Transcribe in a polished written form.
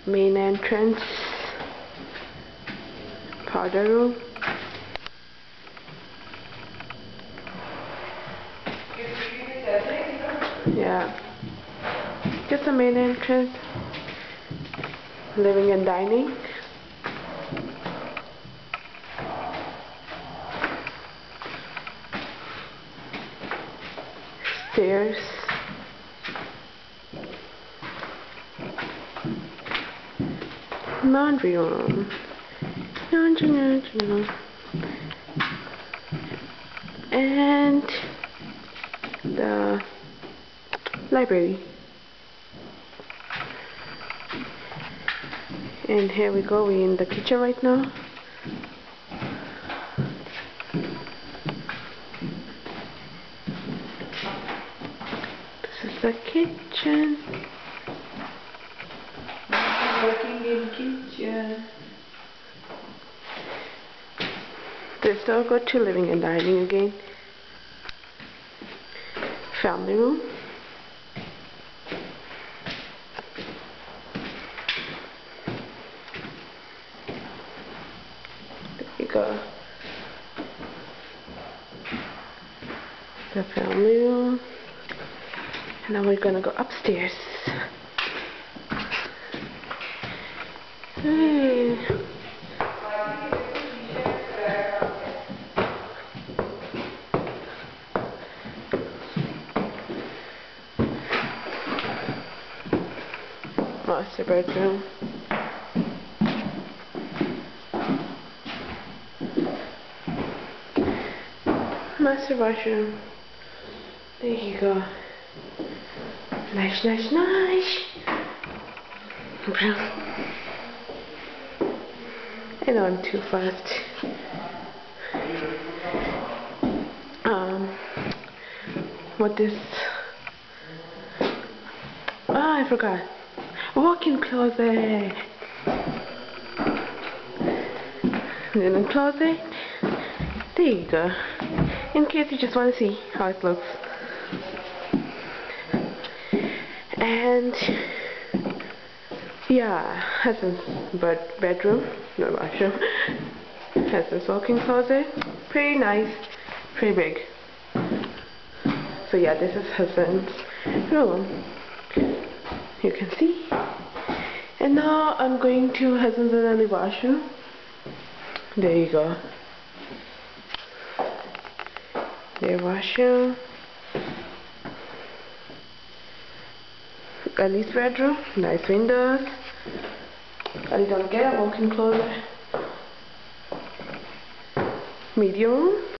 Main entrance, powder room. Yeah, just the main entrance. Living and dining. Stairs. Laundry room. Laundry room. And the library. And here we go, we're in the kitchen right now. This is the kitchen. Working in kitchen. This door go to living and dining again. Family room. There you go. The family room. And now we're gonna go upstairs. Hey. Master bedroom. Master washroom. There you go. Nice. I know I'm too fast. What this? Ah, I forgot. Walk-in closet. Linen closet. There you go. In case you just want to see how it looks. And yeah, husband's bedroom, no washroom. Husband's walk-in closet. Pretty nice, pretty big. So yeah, this is husband's room. You can see. And now I'm going to husband's and early washroom. There you go. Their washroom. Ali's bedroom. Nice windows. Ali don't get a walk-in closet. Medium room.